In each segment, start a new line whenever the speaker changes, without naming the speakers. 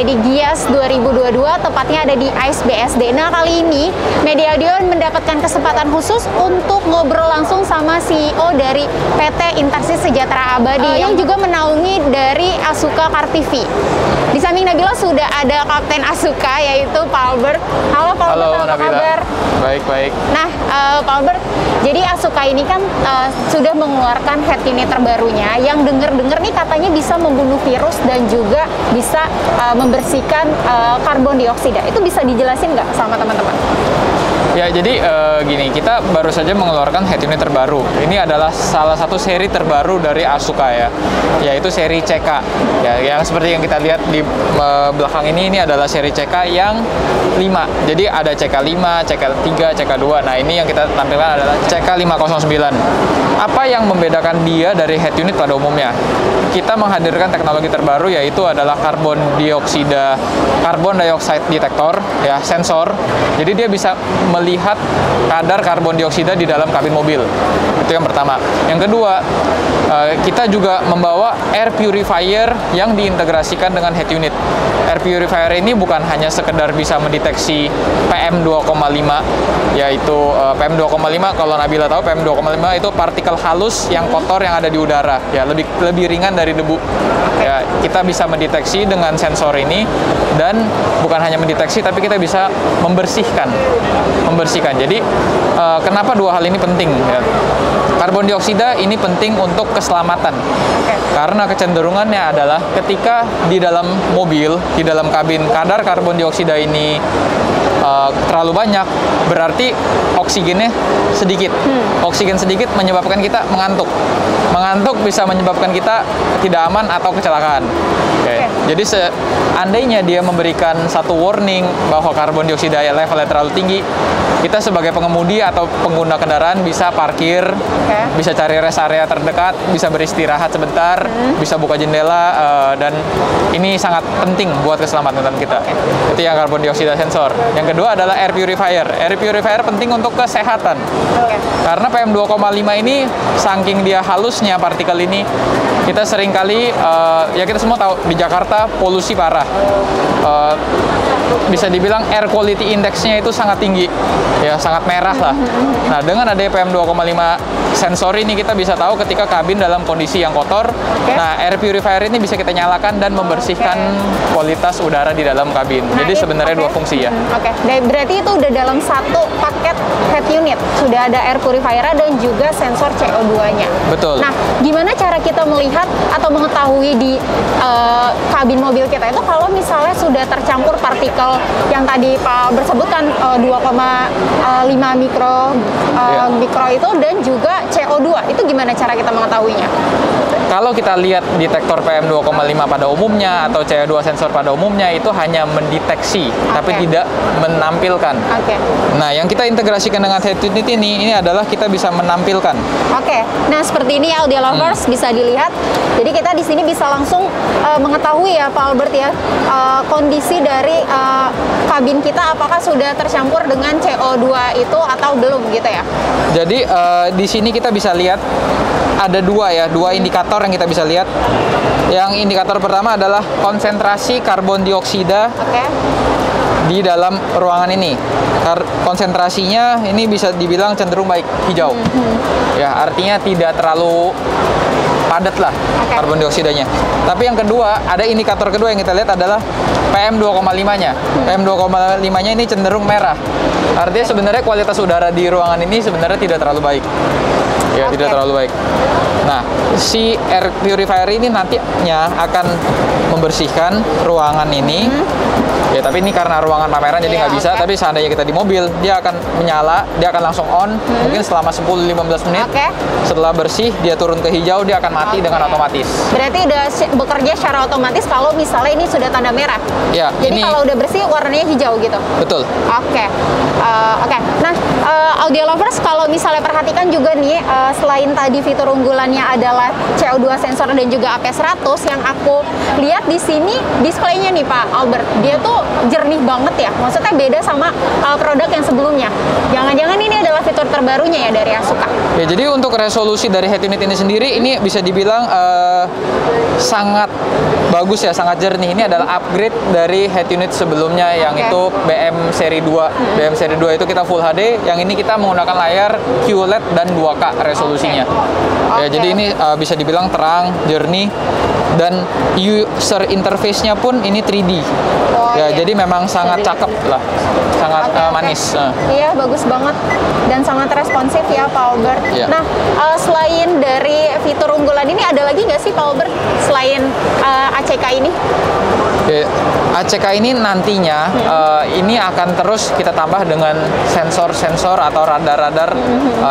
di Gias 2022, tepatnya ada di ICE BSD. Nah, kali ini Media Audio mendapatkan kesempatan khusus untuk ngobrol langsung sama CEO dari PT Intaksi Sejahtera Abadi yang juga menaungi dari Asuka Car TV. Di samping Nabila sudah ada Kapten Asuka, yaitu Pak Albert. Halo Pak Albert, apa kabar?
Baik.
Nah, Pak Albert, jadi Asuka ini kan sudah mengeluarkan head unit terbarunya yang dengar-dengar nih katanya bisa membunuh virus dan juga bisa membersihkan karbon dioksida. Itu bisa dijelasin nggak sama teman-teman?
Ya, jadi gini, kita baru saja mengeluarkan head unit terbaru. Ini adalah salah satu seri terbaru dari Asuka ya, yaitu seri CK. Ya, yang seperti yang kita lihat di belakang ini adalah seri CK yang 5. Jadi ada CK5, CK3, CK2. Nah, ini yang kita tampilkan adalah CK509. Apa yang membedakan dia dari head unit pada umumnya? Kita menghadirkan teknologi terbaru, yaitu adalah carbon dioxide detector, ya, sensor. Jadi dia bisa melihat kadar karbon dioksida di dalam kabin mobil. Itu yang pertama. Yang kedua, kita juga membawa air purifier yang diintegrasikan dengan head unit. Air purifier ini bukan hanya sekedar bisa mendeteksi PM2,5, yaitu PM2,5, kalau Nabila tahu PM2,5 itu partikel halus yang kotor yang ada di udara, ya, lebih ringan dari debu. Ya, kita bisa mendeteksi dengan sensor ini, dan bukan hanya mendeteksi tapi kita bisa membersihkan. Jadi kenapa dua hal ini penting ya? Karbon dioksida ini penting untuk keselamatan. Karena kecenderungannya adalah ketika di dalam mobil, di dalam kabin, kadar karbon dioksida ini terlalu banyak, berarti oksigennya sedikit. Oksigen sedikit menyebabkan kita mengantuk. Mengantuk bisa menyebabkan kita tidak aman atau kecelakaan. Jadi seandainya dia memberikan satu warning bahwa karbon dioksida levelnya terlalu tinggi, kita sebagai pengemudi atau pengguna kendaraan bisa parkir, bisa cari rest area terdekat, bisa beristirahat sebentar, bisa buka jendela, dan ini sangat penting buat keselamatan kita. Itu yang karbon dioksida sensor. Yang kedua adalah air purifier. Air purifier penting untuk kesehatan. Karena PM2,5 ini saking dia halusnya partikel ini, kita seringkali ya kita semua tahu di Jakarta polusi parah. Bisa dibilang air quality index-nya itu sangat tinggi, ya, sangat merah lah. Nah, dengan adanya PM2,5 sensor ini kita bisa tahu ketika kabin dalam kondisi yang kotor. Nah, air purifier ini bisa kita nyalakan dan membersihkan kualitas udara di dalam kabin. Jadi sebenarnya dua fungsi ya.
Berarti itu udah dalam satu paket head unit. Sudah ada air purifier dan juga sensor CO2-nya.
Betul.
Nah, gimana cara kita melihat atau mengetahui di kabin mobil kita itu kalau misalnya sudah tercampur partikel yang tadi Pak bersebutkan 2,5 mikro itu dan juga CO2, itu gimana cara kita mengetahuinya?
Kalau kita lihat detektor PM2,5 pada umumnya atau CO2 sensor pada umumnya itu hanya mendeteksi, tapi tidak menampilkan. Nah, yang kita integrasikan dengan head unit ini adalah kita bisa menampilkan.
Nah, seperti ini Audio Lovers bisa dilihat. Jadi kita di sini bisa langsung mengetahui ya Pak Albert ya, kondisi dari kabin kita apakah sudah tercampur dengan CO2 itu atau belum gitu ya.
Jadi di sini kita bisa lihat ada dua indikator yang kita bisa lihat. Yang indikator pertama adalah konsentrasi karbon dioksida di dalam ruangan ini. Konsentrasinya ini bisa dibilang cenderung baik, hijau. Ya, artinya tidak terlalu padat lah karbon dioksidanya. Tapi yang kedua, ada indikator kedua yang kita lihat adalah PM2,5-nya. PM2,5-nya ini cenderung merah. Artinya sebenarnya kualitas udara di ruangan ini sebenarnya tidak terlalu baik. Ya, tidak terlalu baik. Nah, si air purifier ini nantinya akan membersihkan ruangan ini. Ya, tapi ini karena ruangan pameran jadi nggak bisa. Tapi seandainya kita di mobil, dia akan menyala, dia akan langsung on. Mungkin selama 10-15 menit. Setelah bersih, dia turun ke hijau, dia akan mati dengan otomatis.
Berarti udah bekerja secara otomatis kalau misalnya ini sudah tanda merah.
Ya,
jadi kalau udah bersih warnanya hijau gitu.
Betul.
Nah, Audio Lovers kalau misalnya perhatikan juga nih selain tadi fitur unggulannya adalah CO2 sensor dan juga AP100, yang aku lihat di sini displaynya nih Pak Albert, dia tuh jernih banget ya. Maksudnya beda sama produk yang sebelumnya. Jangan-jangan ini adalah fitur terbarunya ya dari Asuka?
Ya, jadi untuk resolusi dari head unit ini sendiri, ini bisa dibilang sangat bagus ya, sangat jernih. Ini adalah upgrade dari head unit sebelumnya yang itu BM seri 2. BM seri 2 itu kita Full HD, yang ini kita menggunakan layar QLED dan 2K resolusinya. Ya, jadi ini bisa dibilang terang, jernih, dan user interface-nya pun ini 3D. Jadi memang sangat cakep lah, sangat manis.
Iya, bagus banget dan sangat responsif ya Pak Albert. Nah, selain dari fitur unggulan ini, ada lagi nggak sih Pak Albert selain ACK ini?
ACK ini nantinya ini akan terus kita tambah dengan sensor-sensor atau radar-radar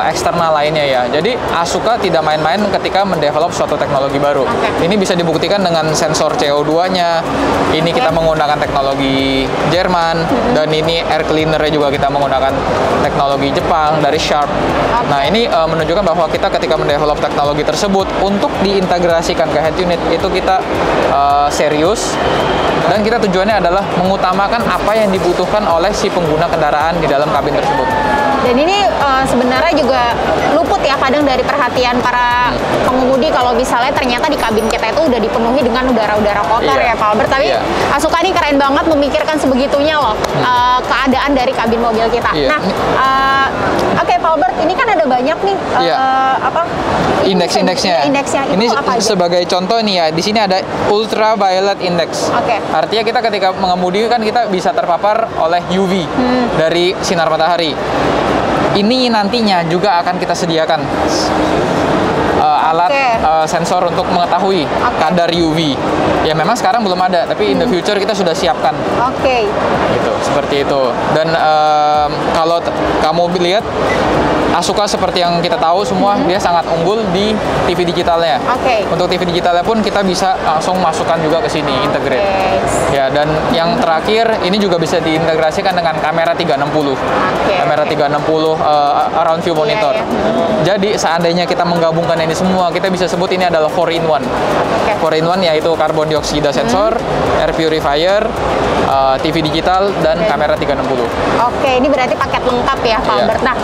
eksternal lainnya ya. Jadi Asuka tidak main-main ketika mendevelop suatu teknologi baru. Ini bisa dibuktikan dengan sensor CO2-nya. Ini kita menggunakan teknologi Jerman, dan ini air cleaner-nya juga kita menggunakan teknologi Jepang dari Sharp. Nah, ini menunjukkan bahwa kita ketika mendevelop teknologi tersebut untuk diintegrasikan ke head unit itu kita serius, dan kita tujuannya adalah mengutamakan apa yang dibutuhkan oleh si pengguna kendaraan di dalam kabin tersebut.
Dan ini sebenarnya juga luput ya kadang dari perhatian para pengemudi kalau misalnya ternyata di kabin kita itu udah dipenuhi dengan udara-udara kotor ya Pak Albert. Tapi Asuka ini keren banget memikirkan sebegitunya loh keadaan dari kabin mobil kita. Nah, oke Pak Albert, ini kan ada banyak nih
indeks-indeksnya. Ini apa aja? Sebagai contoh nih ya, di sini ada ultraviolet index. Artinya kita ketika mengemudi kan kita bisa terpapar oleh UV dari sinar matahari. Ini nantinya juga akan kita sediakan alat sensor untuk mengetahui kadar UV. Ya memang sekarang belum ada, tapi in the future kita sudah siapkan. Gitu, seperti itu. Dan kalau kamu lihat Asuka seperti yang kita tahu semua, dia sangat unggul di TV digitalnya. Untuk TV digitalnya pun kita bisa langsung masukkan juga ke sini, integrate. Ya, dan yang terakhir ini juga bisa diintegrasikan dengan kamera 360. Kamera 360 around view monitor. Jadi seandainya kita menggabungkan ini semua, kita bisa sebut ini adalah 4-in-1. 4-in-1 yaitu karbon dioksida sensor, air purifier, TV digital, dan kamera 360.
Ini berarti paket lengkap ya Pak Albert. Nah,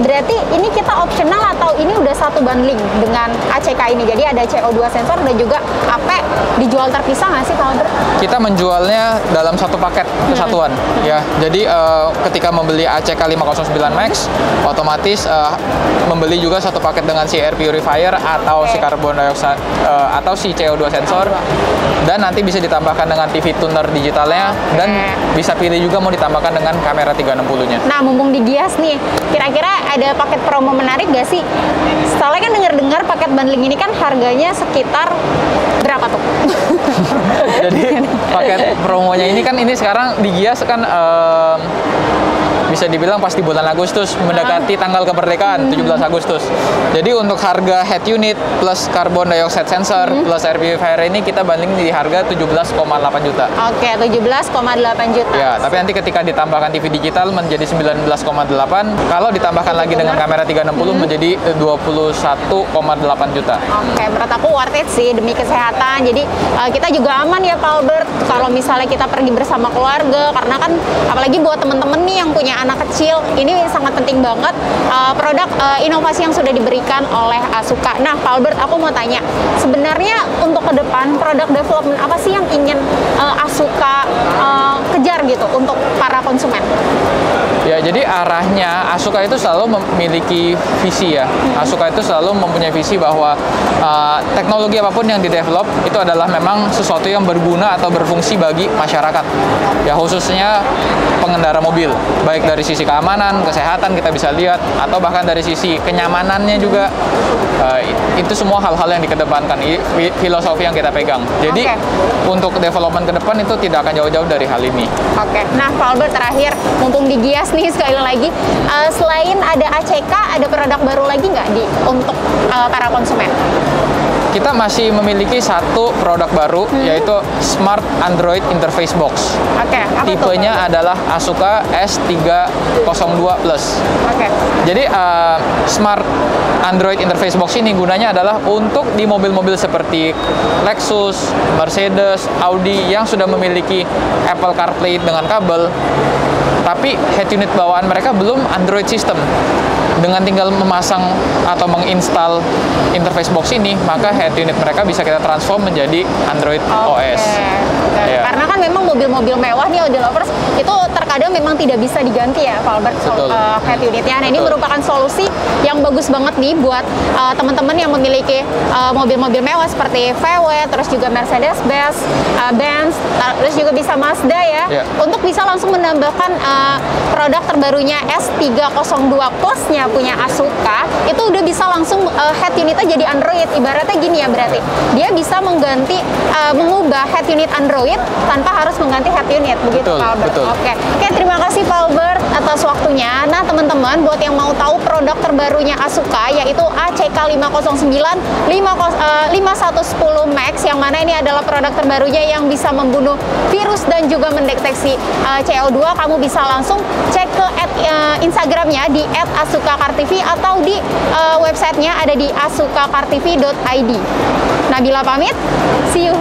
berarti ini kita optional atau ini udah satu bundling dengan ACK ini? Jadi ada CO2 sensor dan juga AP dijual terpisah nggak sih Pak Albert?
Kita menjualnya dalam satu paket kesatuan ya. Jadi ketika membeli ACK 509 Max, otomatis membeli juga satu paket dengan si air purifier atau si carbon dioxide atau si CO2 sensor, dan nanti bisa ditambahkan dengan TV tuner digitalnya, dan bisa pilih juga mau ditambahkan dengan kamera 360-nya.
Nah, mumpung digias nih, kira-kira ada paket promo menarik gak sih? Soalnya kan dengar-dengar paket bundling ini kan harganya sekitar berapa tuh?
Jadi paket promonya ini kan, ini sekarang digias kan bisa dibilang pasti bulan Agustus, mendekati tanggal kemerdekaan 17 Agustus. Jadi untuk harga head unit plus carbon dioxide sensor plus air purifier ini kita banding di harga 17,8 juta.
17,8 juta.
Ya, tapi nanti ketika ditambahkan TV digital menjadi 19,8. Kalau ditambahkan lagi dengan kamera 360 menjadi 21,8 juta.
Menurut aku worth it sih demi kesehatan. Jadi kita juga aman ya Pak Albert kalau misalnya kita pergi bersama keluarga, karena kan apalagi buat temen-temen nih yang punya anak kecil, ini sangat penting banget produk inovasi yang sudah diberikan oleh Asuka. Nah Pak Albert, aku mau tanya, sebenarnya untuk ke depan produk development apa sih yang ingin Asuka kejar gitu untuk para konsumen?
Ya, jadi arahnya Asuka itu selalu memiliki visi ya. Asuka itu selalu mempunyai visi bahwa teknologi apapun yang didevelop itu adalah memang sesuatu yang berguna atau berfungsi bagi masyarakat. Ya, khususnya pengendara mobil. Baik dari sisi keamanan, kesehatan kita bisa lihat, atau bahkan dari sisi kenyamanannya juga. Itu semua hal-hal yang dikedepankan, filosofi yang kita pegang. Jadi untuk development ke depan itu tidak akan jauh-jauh dari hal ini.
Nah Pak Albert, terakhir, mumpung digias nih sekali lagi, selain ada ACK, ada produk baru lagi nggak untuk para konsumen?
kita masih memiliki satu produk baru, yaitu Smart Android Interface Box.
Oke, apa tuh?
Tipenya adalah Asuka S302 Plus.
Oke.
Jadi Smart Android Interface Box ini gunanya adalah untuk di mobil-mobil seperti Lexus, Mercedes, Audi yang sudah memiliki Apple CarPlay dengan kabel, tapi head unit bawaan mereka belum Android system. Dengan tinggal memasang atau menginstal interface box ini, maka head unit mereka bisa kita transform menjadi Android OS. Ya.
Karena kan memang mobil-mobil mewah nih Audi Lovers itu terkadang memang tidak bisa diganti ya Pak Albert, head unitnya. Nah, ini merupakan solusi yang bagus banget nih buat teman-teman yang memiliki mobil-mobil mewah seperti VW, terus juga Mercedes-Benz, terus juga bisa Mazda ya. Untuk bisa langsung menambahkan produk terbarunya S302 Plus-nya punya Asuka, itu udah bisa langsung head unitnya jadi Android. Ibaratnya gini ya, berarti dia bisa mengganti mengubah head unit Android tanpa harus mengganti head unit, begitu Pak Albert. Oke, terima kasih Pak Albert atas waktunya. Nah teman-teman, buat yang mau tahu produk terbarunya Asuka, yaitu ACK509 5110 Max, yang mana ini adalah produk terbarunya yang bisa membunuh virus dan juga mendeteksi CO2, kamu bisa langsung cek ke Instagramnya di @asukacartv atau di websitenya ada di asukacartv.id. Nabila pamit, see you.